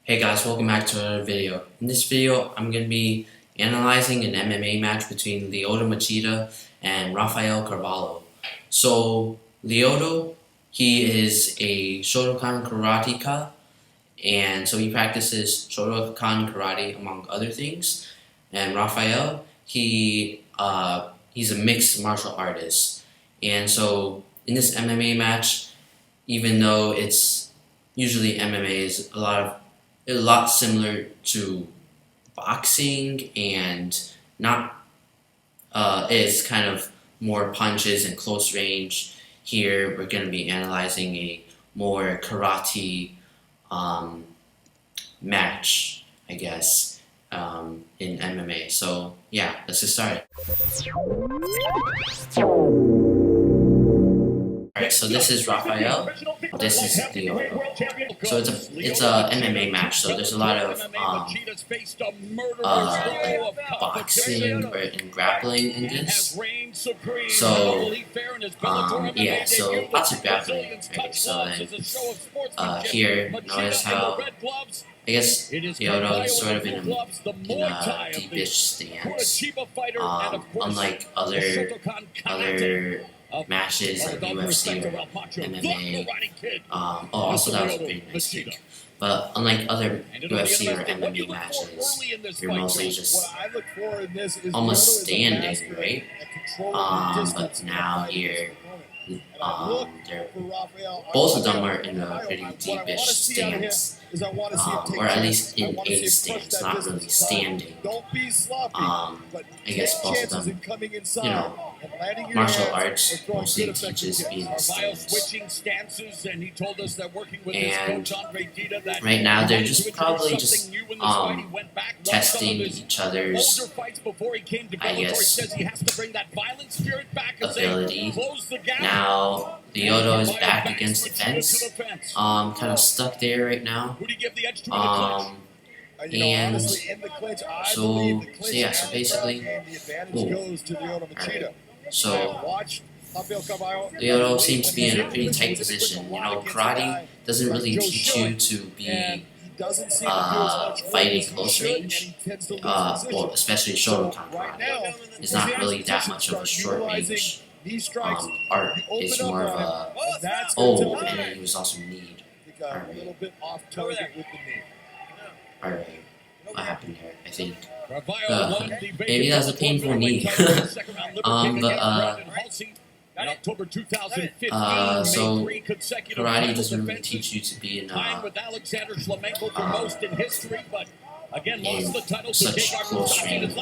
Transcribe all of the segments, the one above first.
Hey guys, welcome back to another video. In this video, I'm going to be analyzing an MMA match between Lyoto Machida and Rafael Carvalho. So, Lyoto, he is a Shotokan karateka, and so he practices Shotokan karate among other things. And Rafael, he's a mixed martial artist. And so, in this MMA match, even though it's usually MMA is a lot similar to boxing and not it's kind of more punches and close range. Here we're going to be analyzing a more karate match, I guess, in MMA. So yeah, let's get started. Alright, so this is Rafael, this is Lyoto. So it's a MMA match, so there's a lot of like boxing and grappling in this. So yeah, so lots of grappling, right? So then here, notice how I guess Lyoto is sort of in a deepish stance. Unlike other matches like UFC or MMA. Also that was a pretty nice kick. But unlike other UFC or MMA matches, you're mostly just almost standing, right? But now here, both of them are in a pretty deepish stance, or at least in a stance, not really standing. I guess both of them, martial arts mostly teaches being in stance. And right now they're just probably just testing each other's, I guess, ability. Now Lyoto is back against the fence, kind of stuck there right now. And so basically, alright. So Lyoto seems to be in a pretty tight position. Karate doesn't really teach you to be fighting close range, well, especially Shotokan karate. It's not really that much of a short range art. It's more of a and then he was also kneed. Alright, what happened here? I think maybe that was a painful knee. So karate doesn't really teach you to be in such close range.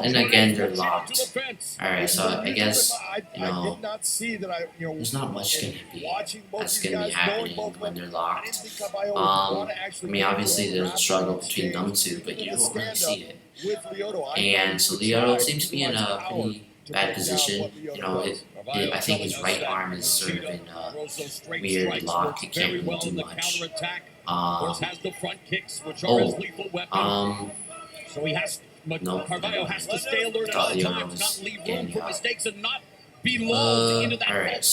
And again they're locked. Alright, so I guess there's not much that's gonna be happening when they're locked. I mean, obviously there's a struggle between them two, but you don't really see it. And so Lyoto seems to be in a pretty bad position. I think his right arm is sort of in a weird lock. He can't really do much. So he has, Carvalho has to stay alert at all times, not leave room for mistakes, and not be lulled into that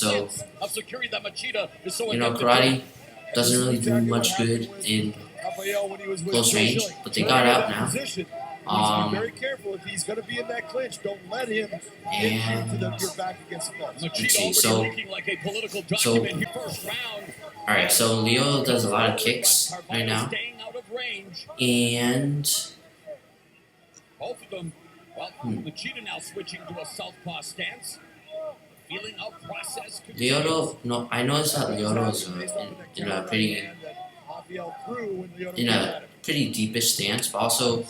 of security that Machida is so karate doesn't really do much good in close range, but they got out now. Very careful if he's going to be in that clinch. Don't let him get into your back against the fence. Alright, so Lyoto does a lot of kicks right now, and both of them, Machida now switching to a southpaw stance. Feeling out process. Lyoto, I noticed that Lyoto is in a pretty deepish stance, but also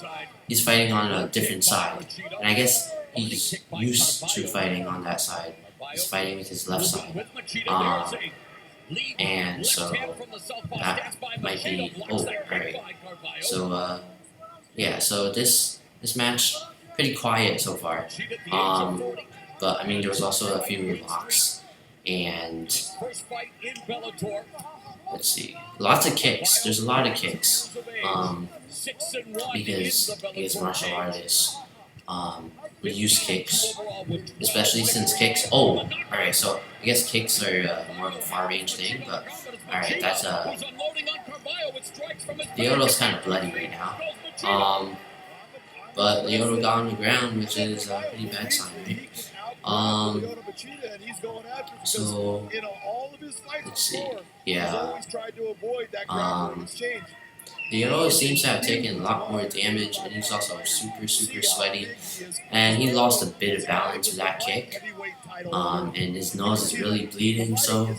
he's fighting on a different side. And I guess he's used to fighting on that side. He's fighting with his left side. And so that might be alright. So so this match pretty quiet so far. But I mean there was also a few locks and let's see, lots of kicks. There's a lot of kicks. Because martial artists we use kicks, especially since kicks. Alright, so I guess kicks are more of a far range thing, but alright, that's Lyoto's kind of bloody right now. But Lyoto got on the ground, which is a pretty bad sign, right? So let's see. Yeah. Lyoto seems to have taken a lot more damage, and he's also super sweaty. And he lost a bit of balance with that kick. And his nose is really bleeding, so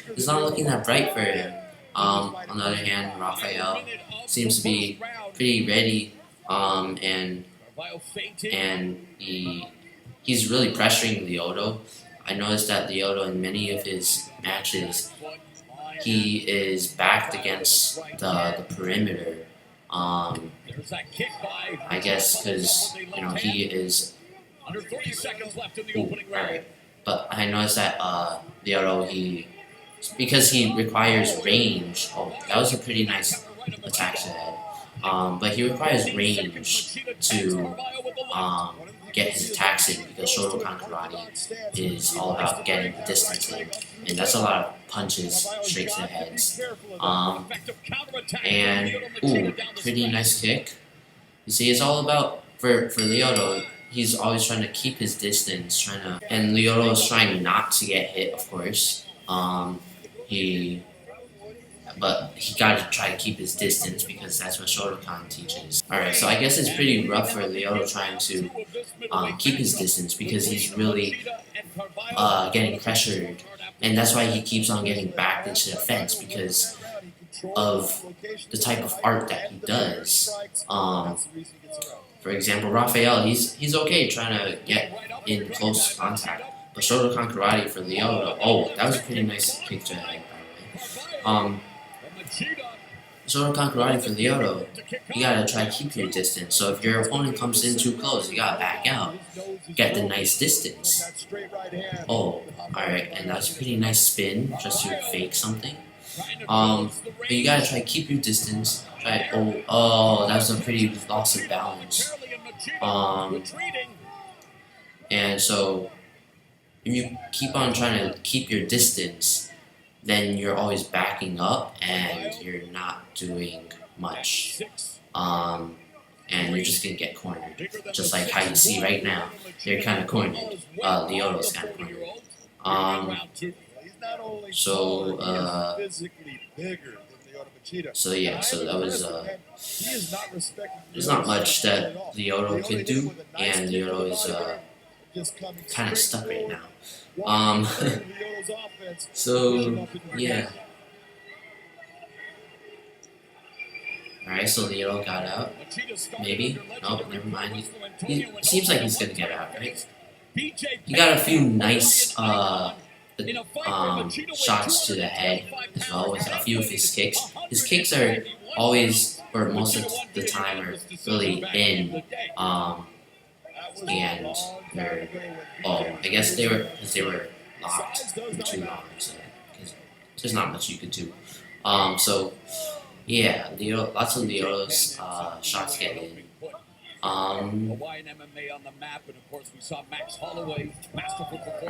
it's not looking that bright for him. On the other hand, Rafael seems to be pretty ready, and he's really pressuring Lyoto. I noticed that Lyoto in many of his matches, he is backed against the perimeter. I guess because he is. Under 30 seconds left in the opening round. Right. But I noticed that Lyoto, because he requires range. Oh, that was a pretty nice attack to the head. But he requires range to get his attacks in, because Shotokan Karate is all about getting the distance in, and that's a lot of punches straight to the heads. And pretty nice kick. You see, it's all about for Lyoto. He's always trying to keep his distance, and Lyoto is trying not to get hit, of course. But he got to try to keep his distance, because that's what Shotokan teaches. Alright, so I guess it's pretty rough for Lyoto trying to keep his distance, because he's really getting pressured, and that's why he keeps on getting back into the fence, because of the type of art that he does. For example, Rafael, he's okay trying to get in close contact, but Shotokan Karate for Lyoto, oh, that was a pretty nice kick to the head, by the way. Shotokan Karate for Lyoto, you gotta try to keep your distance. So if your opponent comes in too close, you gotta back out, get the nice distance. Oh, alright, and that's a pretty nice spin, just to fake something. But you gotta try to keep your distance. Oh, that was a pretty loss of balance. And so if you keep on trying to keep your distance, then you're always backing up and you're not doing much. And you're just gonna get cornered, just like how you see right now. They're kind of cornered. Lyoto's kind of cornered. So yeah, so that was there's not much that Lyoto could do, and Lyoto is kind of stuck right now. So yeah. Alright, so Lyoto got out. Maybe? Nope, never mind. He seems like he's gonna get out, right? He got a few nice shots to the head as well with a few of his kicks. His kicks are always, or most of the time, are really in. And they're, I guess they were locked for too long, so there's not much you could do. So yeah, lots of Lyoto's shots get in. Right,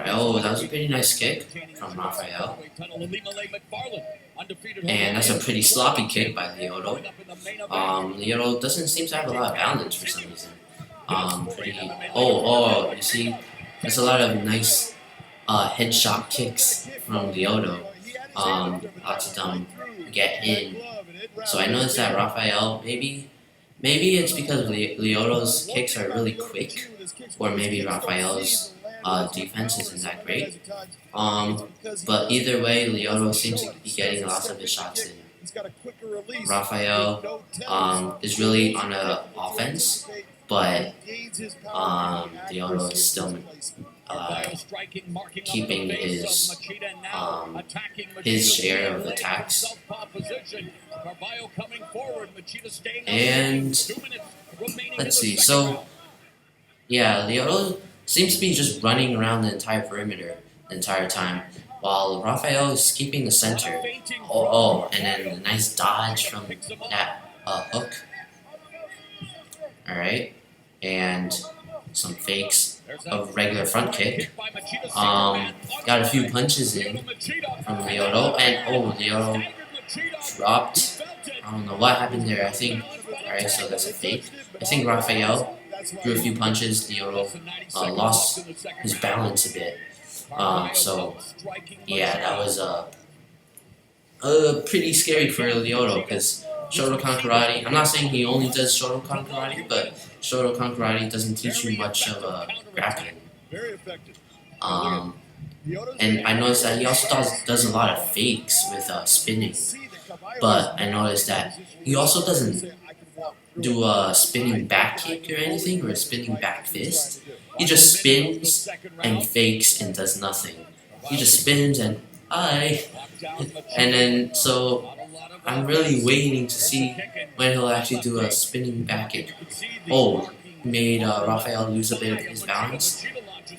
oh, that was a pretty nice kick from Rafael. And that's a pretty sloppy kick by Lyoto. Lyoto doesn't seem to have a lot of balance for some reason. You see, there's a lot of nice headshot kicks from Lyoto. Lots of them get in. So I noticed that Rafael, maybe it's because Lyoto's kicks are really quick, or maybe Rafael's defense isn't that great. But either way, Lyoto seems to be getting lots of his shots in. Rafael is really on the offense, but Lyoto is still keeping his share of attacks. And let's see, so yeah, Lyoto seems to be just running around the entire perimeter the entire time, while Rafael is keeping the center. And then a nice dodge from that hook. Alright, and some fakes. a regular front kick. Got a few punches in from Lyoto, and oh, Lyoto dropped. I don't know what happened there. I think, alright, so that's a fake. I think Rafael threw a few punches. Lyoto lost his balance a bit. So yeah, that was pretty scary for Lyoto because Shotokan Karate. I'm not saying he only does Shotokan Karate, but Shotokan Karate doesn't teach you much of grappling. And I noticed that he also does a lot of fakes with spinning. But I noticed that he also doesn't do a spinning back kick or anything, or a spinning back fist. He just spins and fakes and does nothing. He just spins and hi. And then, so I'm really waiting to see when he'll actually do a spinning back kick. Oh, made Rafael lose a bit of his balance.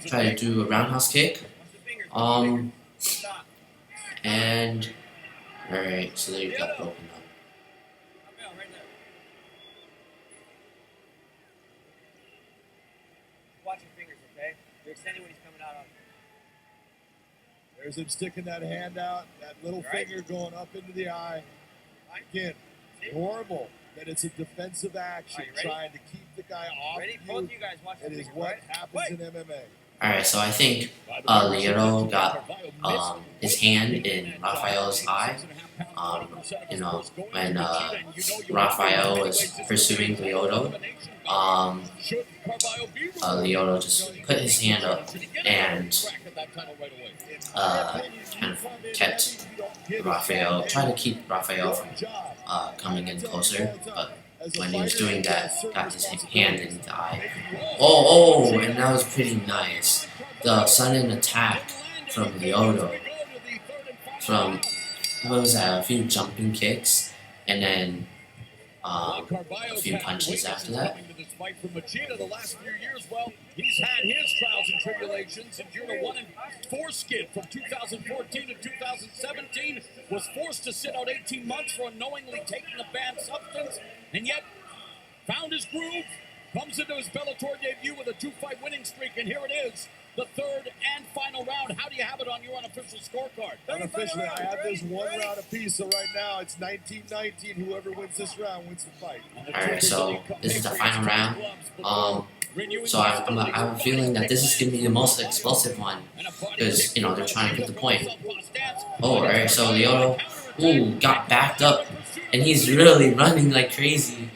Try to do a roundhouse kick. And alright, so there you got broken up. Watch your fingers, okay? You're extending when he's coming out on. There's him sticking that hand out, that little finger going up into the eye. Again, horrible that it's a defensive action, trying to keep the guy off you. Both of you guys watch it is what happens in MMA. Alright, so I think Lyoto got his hand in Rafael's eye. When Rafael was pursuing Lyoto, Lyoto just put his hand up and kind of kept Rafael, tried to keep Rafael from coming in closer, but when he was doing that, got his hand in the eye. Oh, and that was pretty nice. The sudden attack from Lyoto, from, what was that, a few jumping kicks, and then a few punches after that. From Machida the last few years, well, he's had his trials and tribulations. Endured a 1-4 skid from 2014 to 2017. Was forced to sit out 18 months for unknowingly taking a banned substance, and yet found his groove. Comes into his Bellator debut with a 2-fight winning streak, and here it is, the third and final round. How do you have it on your unofficial scorecard? Unofficially, I have this one round apiece, so right now it's 19-19. Whoever wins this round wins the fight. Alright, so this is the final round. So I have a feeling that this is going to be the most explosive one, because, they're trying to get the point. Oh, alright, so Lyoto, got backed up, and he's really running like crazy.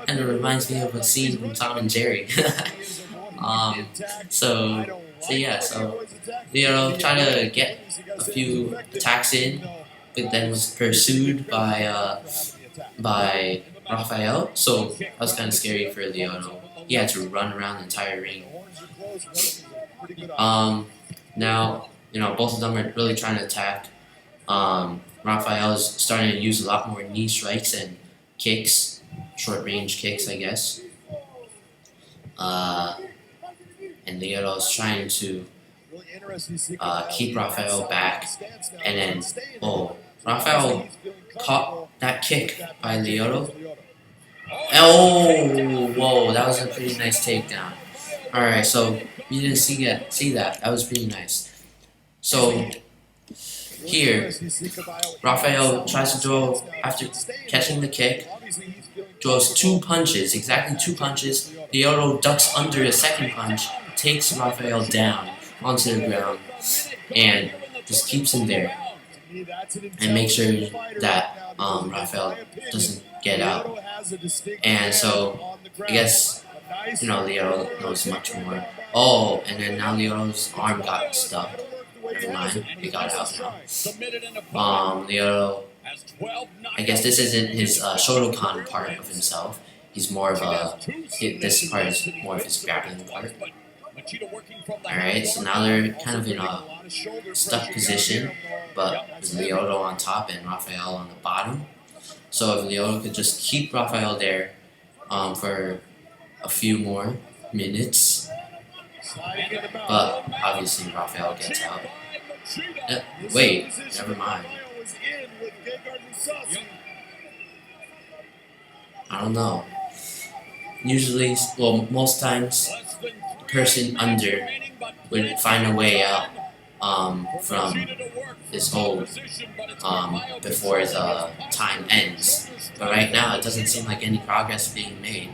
Kind of reminds me of a scene from Tom and Jerry. So Lyoto tried to get a few attacks in, but then was pursued by Rafael. So that was kind of scary for Lyoto. He had to run around the entire ring. Now both of them are really trying to attack. Rafael is starting to use a lot more knee strikes and kicks. Short range kicks, I guess. And Lyoto is trying to keep Rafael back, and then Rafael caught that kick by Lyoto. Oh, whoa, that was a pretty nice takedown. Alright, so you didn't see that. That was pretty nice. So here, Rafael tries to throw, after catching the kick, throws exactly two punches. Lyoto ducks under a second punch, takes Rafael down onto the ground, and just keeps him there. And makes sure that Rafael doesn't get out. And so, I guess, Lyoto knows much more. Oh, and then now Lyoto's arm got stuck. Never mind, he got out now. Lyoto, I guess this isn't his Shotokan part of himself. He's more of this part is more of his grappling part. Alright, so now they're kind of in a stuck position, but with Lyoto on top and Rafael on the bottom. So if Lyoto could just keep Rafael there for a few more minutes, but obviously Rafael gets out. Wait, never mind. I don't know. Usually, most times, person under would find a way out from this hold before the time ends. But right now, it doesn't seem like any progress is being made.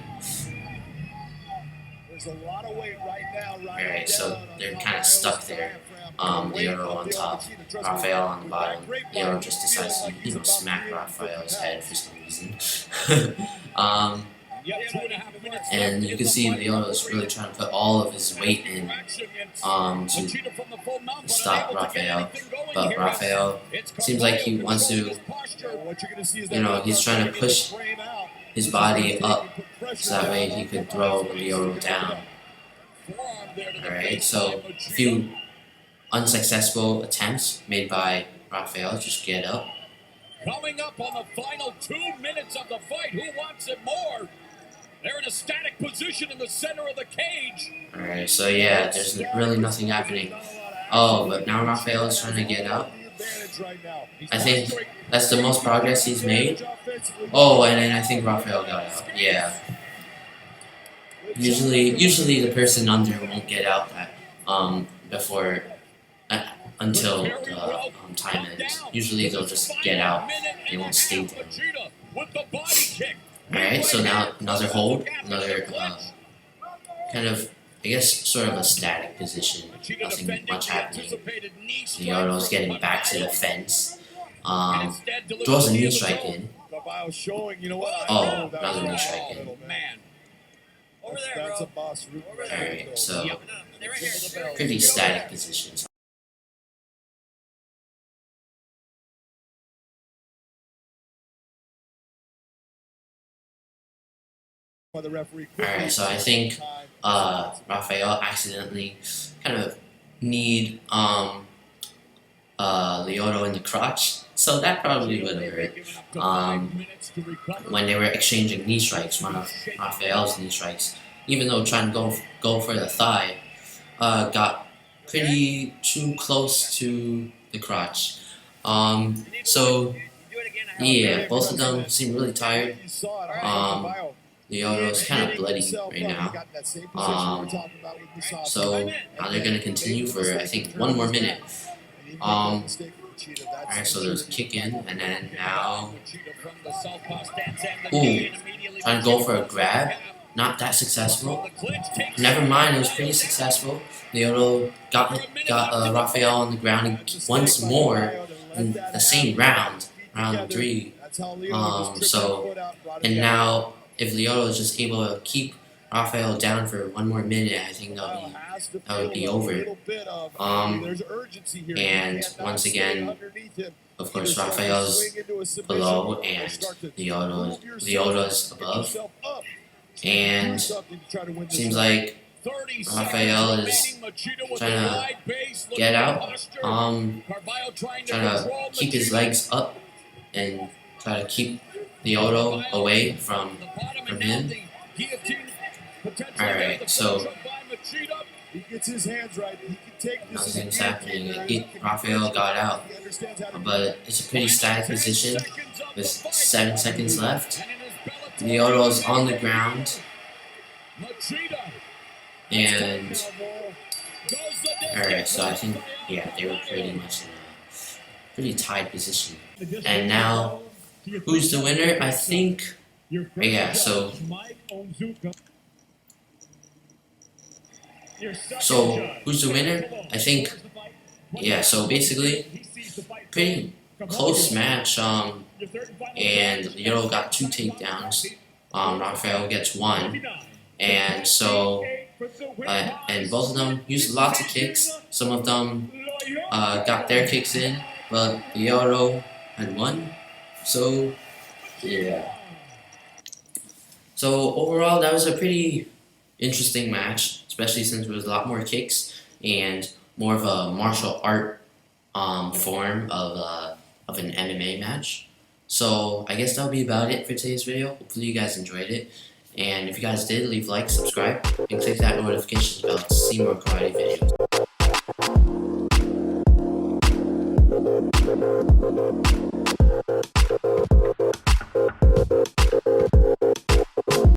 Alright, so they're kind of stuck there. Lyoto on top, Rafael on the bottom. Lyoto just decides to, smack Rafael's head for some reason. And you can see Lyoto is really trying to put all of his weight in to stop Rafael. But Rafael seems like he wants to, he's trying to push his body up so that way he could throw Lyoto down. Alright, so a few unsuccessful attempts made by Rafael, just get up. Coming up on the final 2 minutes of the fight, who wants it more? They're in a static position in the center of the cage. Alright, so yeah, there's really nothing happening. Oh, but now Rafael is trying to get up. I think that's the most progress he's made. Oh, and then I think Rafael got out. Yeah. Usually the person under won't get out before until the time ends. Usually they'll just get out. They won't stay there. Alright, so now another hold, another kind of, I guess, sort of a static position. Nothing much happening. Lyoto's getting back to the fence. Throws a knee strike in. Oh, another knee strike in. Alright, so pretty static positions. Alright, so I think Rafael accidentally kind of kneed Lyoto in the crotch, so that probably would have hurt. When they were exchanging knee strikes, one of Rafael's knee strikes, even though trying to go for the thigh, got pretty too close to the crotch. So yeah, both of them seem really tired. Lyoto is kind of bloody right now. So now they're gonna continue for I think 1 more minute. Alright, so there's a kick in, and then now, ooh, trying to go for a grab, not that successful. Never mind, it was pretty successful. Lyoto got Rafael on the ground once more in the same round 3. And now if Lyoto is just able to keep Rafael down for 1 more minute, I think that would be over. And once again, of course, Rafael's below and Lyoto's above. And seems like Rafael is trying to get out, trying to keep his legs up and try to keep Lyoto away from him. Alright, so nothing's happening. Rafael got out, but it's a pretty static position with 7 seconds left. Lyoto's on the ground, and alright, so I think, yeah, they were pretty much in a pretty tied position. And now, who's the winner? I think, yeah, so who's the winner? I think, yeah, so basically, pretty close match, and Lyoto got 2 takedowns, Rafael gets 1, and so, and both of them used lots of kicks. Some of them got their kicks in, but Lyoto had 1, so, yeah. So overall, that was a pretty interesting match, especially since there was a lot more kicks and more of a martial art form of an MMA match. So I guess that'll be about it for today's video. Hopefully you guys enjoyed it. And if you guys did, leave a like, subscribe, and click that notification bell to see more karate videos.